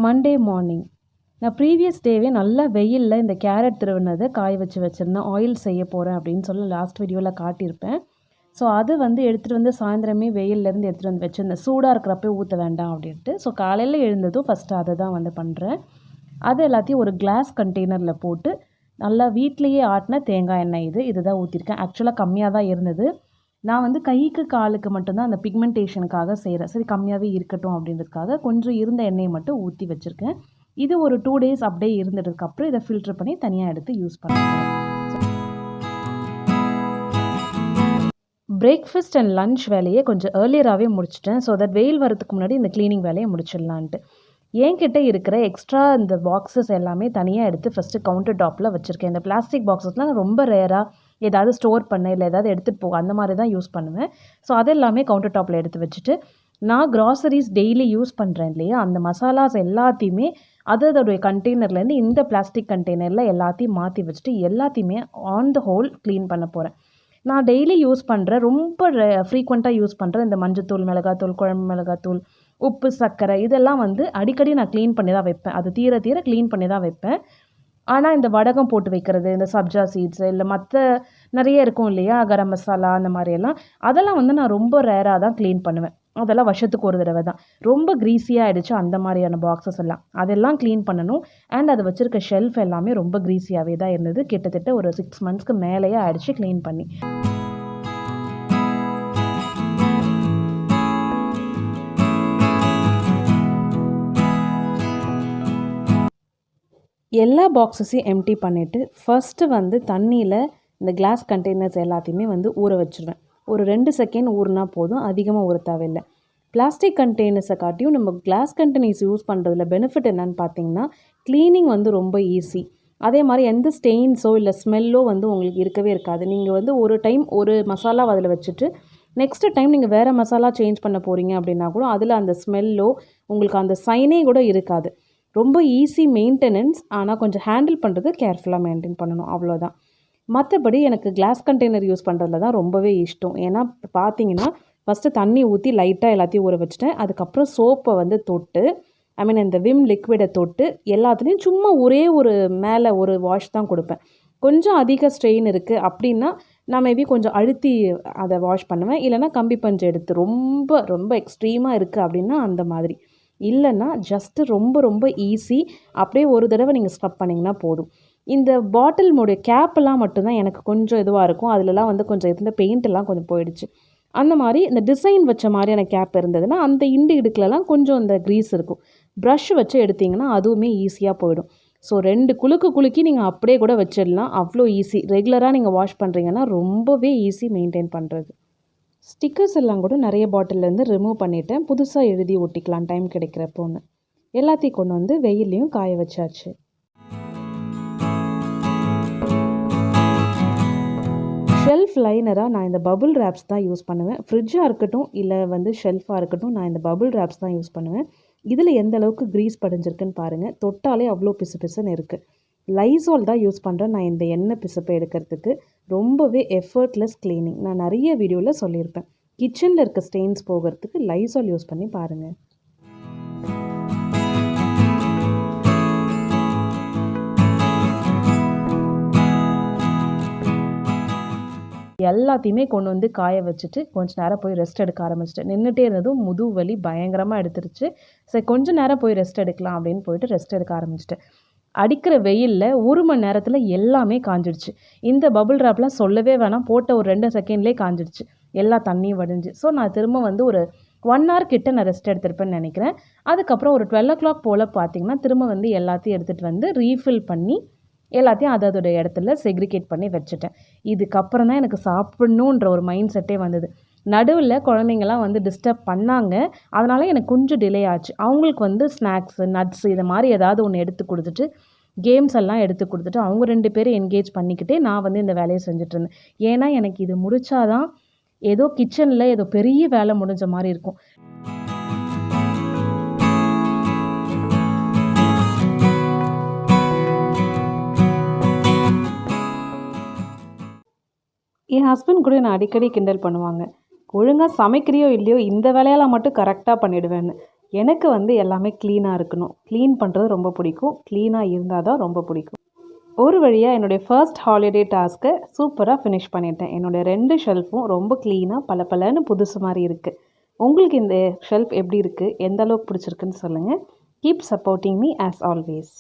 Monday morning நான் previous டேவே நல்லா வெயிலில் இந்த கேரட் திருவினதை காய வச்சுருந்தேன். ஆயில் செய்ய போகிறேன் அப்படின்னு சொல்லி லாஸ்ட் வீடியோவில் காட்டியிருப்பேன். ஸோ அது எடுத்துகிட்டு வந்து சாயந்தரமே வெயிலேருந்து எடுத்துகிட்டு வந்து வச்சுருந்தேன். சூடாக இருக்கிறப்ப ஊற்ற வேண்டாம் அப்படின்ட்டு. ஸோ காலையில் எழுந்ததும் ஃபஸ்ட்டு அதை தான் பண்ணுறேன். அது எல்லாத்தையும் ஒரு கிளாஸ் கண்டெய்னரில் போட்டு நல்லா வீட்லேயே ஆட்டின தேங்காய் எண்ணெய் இதுதான் ஊற்றிருக்கேன். ஆக்சுவலாக கம்மியாக தான் இருந்தது. நான் கைக்கு காலுக்கு மட்டும்தான் அந்த பிக்மெண்டேஷனுக்காக செய்கிறேன். சரி கம்மியாகவே இருக்கட்டும் அப்படின்றதுக்காக கொஞ்சம் இருந்த எண்ணெயை மட்டும் ஊற்றி வச்சுருக்கேன். இது ஒரு 2 days அப்படியே இருந்ததுக்கப்புறம் இதை ஃபில்டர் பண்ணி தனியாக எடுத்து யூஸ் பண்ணுறேன். பிரேக்ஃபாஸ்ட் அண்ட் லன்ச் வேலையை கொஞ்சம் ஏர்லியராகவே முடிச்சிட்டேன். ஸோ தட் வெயில் வரதுக்கு முன்னாடி இந்த க்ளீனிங் வேலையை முடிச்சிடலான்ட்டு. என்கிட்ட இருக்கிற எக்ஸ்ட்ரா இந்த பாக்ஸஸ் எல்லாமே தனியாக எடுத்து ஃபஸ்ட்டு கவுண்டர் டாப்பில் வச்சுருக்கேன். இந்த பிளாஸ்டிக் பாக்ஸஸ்லாம் நான் ரொம்ப ரேராக ஏதாவது ஸ்டோர் பண்ண இல்லை ஏதாவது எடுத்துகிட்டு போக அந்த மாதிரி தான் யூஸ் பண்ணுவேன். ஸோ அது எல்லாமே கவுண்டர் டாப்பில் எடுத்து வச்சுட்டு நான் க்ராசரிஸ் டெய்லி யூஸ் பண்ணுறேன் இல்லையா, அந்த மசாலாஸ் எல்லாத்தையுமே அதோடைய கண்டெய்னர்லேருந்து இந்த பிளாஸ்டிக் கண்டெய்னரில் எல்லாத்தையும் மாற்றி வச்சுட்டு எல்லாத்தையுமே ஆன் த ஹோல் க்ளீன் பண்ண போகிறேன். நான் டெய்லி யூஸ் பண்ணுறேன், ரொம்ப ஃப்ரீக்வெண்ட்டாக யூஸ் பண்ணுறேன் இந்த மஞ்சத்தூள், மிளகாத்தூள், குழம்பு மிளகாத்தூள், உப்பு, சர்க்கரை இதெல்லாம் அடிக்கடி நான் க்ளீன் பண்ணி தான் வைப்பேன். அது தீர தீர க்ளீன் பண்ணி தான் வைப்பேன். ஆனால் இந்த வடகம் போட்டு வைக்கிறது, இந்த சப்ஜா சீட்ஸு இல்லை மற்ற நிறைய இருக்கும் இல்லையா, கரம் மசாலா அந்த மாதிரியெல்லாம் அதெல்லாம் நான் ரொம்ப ரேராக தான் க்ளீன் பண்ணுவேன். அதெல்லாம் வருஷத்துக்கு ஒரு தடவை தான். ரொம்ப க்ரீஸியாக ஆகிடுச்சு அந்த மாதிரியான பாக்ஸஸ் எல்லாம். அதெல்லாம் க்ளீன் பண்ணணும். அண்ட் அதை வச்சுருக்க ஷெல்ஃப் எல்லாமே ரொம்ப க்ரீஸியாகவே தான் இருந்தது. கிட்டத்தட்ட ஒரு 6 monthsக்கு மேலேயே ஆகிடுச்சு க்ளீன் பண்ணி. எல்லா பாக்ஸஸையும் எம்டி பண்ணிவிட்டு ஃபஸ்ட்டு தண்ணியில் இந்த கிளாஸ் கண்டெய்னர்ஸ் எல்லாத்தையுமே ஊற வச்சுருவேன். ஒரு 2 செகண்ட் ஊறினா போதும், அதிகமாக ஊற தேவையில்லை. பிளாஸ்டிக் கண்டெய்னர்ஸை காட்டியும் நம்ம கிளாஸ் கண்டெய்னர்ஸ் யூஸ் பண்ணுறதுல பெனிஃபிட் என்னென்னு பார்த்தீங்கன்னா, க்ளீனிங் ரொம்ப ஈஸி. அதே மாதிரி எந்த ஸ்டெயின்ஸோ இல்லை ஸ்மெல்லோ உங்களுக்கு இருக்கவே இருக்காது. நீங்கள் ஒரு டைம் ஒரு மசாலா அதில் வச்சுட்டு நெக்ஸ்ட்டு டைம் நீங்கள் வேறு மசாலா சேஞ்ச் பண்ண போகிறீங்க அப்படின்னா கூட அதில் அந்த ஸ்மெல்லோ உங்களுக்கு அந்த சைனே கூட இருக்காது. ரொம்ப ஈஸி மெயின்டெனன்ஸ். ஆனால் கொஞ்சம் ஹேண்டில் பண்ணுறது கேர்ஃபுல்லாக மெயின்டைன் பண்ணணும், அவ்வளோதான். மற்றபடி எனக்கு கிளாஸ் கண்டெய்னர் யூஸ் பண்ணுறதுல தான் ரொம்பவே இஷ்டம். ஏன்னா பார்த்தீங்கன்னா ஃபஸ்ட்டு தண்ணி ஊற்றி லைட்டாக எல்லாத்தையும் ஊற வச்சுட்டேன். அதுக்கப்புறம் சோப்பை தொட்டு இந்த விம் லிக்விடை தொட்டு எல்லாத்துலேயும் சும்மா ஒரே ஒரு மேலே ஒரு வாஷ் தான் கொடுப்பேன். கொஞ்சம் அதிக ஸ்ட்ரெயின் இருக்குது அப்படின்னா நான் மேபி கொஞ்சம் அழுத்தி அதை வாஷ் பண்ணுவேன். இல்லைனா கம்பி பஞ்சு எடுத்து ரொம்ப ரொம்ப எக்ஸ்ட்ரீமாக இருக்குது அப்படின்னா அந்த மாதிரி. இல்லைன்னா ஜஸ்ட்டு ரொம்ப ரொம்ப ஈஸி. அப்படியே ஒரு தடவை நீங்கள் ஸ்க்ரப் பண்ணிங்கன்னா போதும். இந்த பாட்டில் மூடிய கேப்பெல்லாம் மட்டும்தான் எனக்கு கொஞ்சம் இதுவாக இருக்கும். அதிலலாம் கொஞ்சம் இருந்த பெயிண்ட்டெல்லாம் கொஞ்சம் போயிடுச்சு. அந்த மாதிரி இந்த டிசைன் வச்ச மாதிரியான கேப் இருந்ததுன்னா அந்த இடுக்குலலாம் கொஞ்சம் இந்த க்ரீஸ் இருக்கும். ப்ரஷ் வச்சு எடுத்திங்கன்னா அதுவுமே ஈஸியாக போயிடும். ஸோ 2 குலுக்கி நீங்கள் அப்படியே கூட வச்சிடலாம். அவ்வளோ ஈஸி. ரெகுலராக நீங்கள் வாஷ் பண்ணுறீங்கன்னா ரொம்பவே ஈஸி மெயின்டைன் பண்ணுறது. ஸ்டிக்கர்ஸ் எல்லாம் கூட நிறைய பாட்டிலேருந்து ரிமூவ் பண்ணிவிட்டேன். புதுசாக எழுதி ஒட்டிக்கலாம் டைம் கிடைக்கிறப்போன்னு. எல்லாத்தையும் கொண்டு வெயிலையும் காய வச்சாச்சு. ஷெல்ஃப் லைனராக நான் இந்த பபுள் ரேப்ஸ் தான் யூஸ் பண்ணுவேன். ஃப்ரிட்ஜாக இருக்கட்டும் இல்லை ஷெல்ஃபாக இருக்கட்டும், நான் இந்த பபுள் ரேப்ஸ் தான் யூஸ் பண்ணுவேன். இதில் எந்த அளவுக்கு க்ரீஸ் படிஞ்சிருக்குன்னு பாருங்கள். தொட்டாலே அவ்வளோ பிசுன்னு இருக்குது. லைசால் தான் யூஸ் பண்ணுறேன் நான் இந்த எண்ணெய் பிசுப்பை எடுக்கிறதுக்கு. ரொம்பவே எஃபர்ட்லெஸ் க்ளீனிங். நான் நிறைய வீடியோவில் சொல்லியிருப்பேன். கிச்சனில் இருக்க ஸ்டெயின்ஸ் போகிறதுக்கு லைசால் யூஸ் பண்ணி பாருங்கள். எல்லாத்தையுமே கொண்டு காய வச்சுட்டு கொஞ்சம் நேரம் போய் ரெஸ்ட் எடுக்க ஆரம்பிச்சிட்டேன். நின்றுட்டே இருந்ததும் முதுகு வலி பயங்கரமாக எடுத்துருச்சு. சரி கொஞ்சம் நேரம் போய் ரெஸ்ட் எடுக்கலாம் அப்படின்னு போயிட்டு ரெஸ்ட் எடுக்க ஆரம்பிச்சிட்டேன். அடிக்கிற வெயிலில் 1 மணி நேரத்தில் எல்லாமே காஞ்சிடுச்சு. இந்த பபுள் ராப்லாம் சொல்லவே வேணாம், போட்ட ஒரு 2 செகண்ட்லேயே காஞ்சிடுச்சு. எல்லா தண்ணியும் வடிஞ்சு. ஸோ நான் திரும்ப ஒரு 1 hour கிட்ட நான் ரெஸ்ட் எடுத்திருப்பேன்னு நினைக்கிறேன். அதுக்கப்புறம் ஒரு 12 o'clock போல் பார்த்திங்கன்னா திரும்ப எல்லாத்தையும் எடுத்துகிட்டு ரீஃபில் பண்ணி எல்லாத்தையும் அதோடைய இடத்துல செக்ரிகேட் பண்ணி வச்சுட்டேன். இதுக்கப்புறம் தான் எனக்கு சாப்பிட்ணுன்ற ஒரு மைண்ட் செட்டே வந்தது. நடுவில் குழந்தைங்கள்லாம் டிஸ்டர்ப் பண்ணாங்க. அதனால் எனக்கு கொஞ்சம் டிலே ஆச்சு. அவங்களுக்கு ஸ்நாக்ஸு, நட்ஸு இதை மாதிரி ஏதாவது ஒன்று எடுத்து கொடுத்துட்டு கேம்ஸ் எல்லாம் எடுத்து கொடுத்துட்டு அவங்க 2 பேரும் என்கேஜ் பண்ணிக்கிட்டே நான் இந்த வேலையை செஞ்சுட்ருந்தேன். ஏன்னா எனக்கு இது முடித்தாதான் ஏதோ கிச்சனில் ஏதோ பெரிய வேலை முடிஞ்ச மாதிரி இருக்கும். என் ஹஸ்பண்ட் கூட நான் அடிக்கடி கிண்டல் பண்ணுவாங்க. ஒழுங்காக சமைக்கிறியோ இல்லையோ இந்த வேலையெல்லாம் மட்டும் கரெக்டாக பண்ணிவிடுவேன்னு. எனக்கு வந்து எல்லாமே க்ளீனாக இருக்கணும். க்ளீன் பண்ணுறது ரொம்ப பிடிக்கும். க்ளீனாக இருந்தால் தான் ரொம்ப பிடிக்கும். ஒரு வழியாக என்னுடைய ஃபர்ஸ்ட் ஹாலிடே டாஸ்க்கை சூப்பராக ஃபினிஷ் பண்ணிட்டேன். என்னுடைய 2 ஷெல்ஃபும் ரொம்ப க்ளீனாக பளபளன்னு புதுசு மாதிரி இருக்குது. உங்களுக்கு இந்த ஷெல்ஃப் எப்படி இருக்குது? எந்த அளவுக்கு பிடிச்சிருக்குன்னு சொல்லுங்கள். Keep supporting me as always.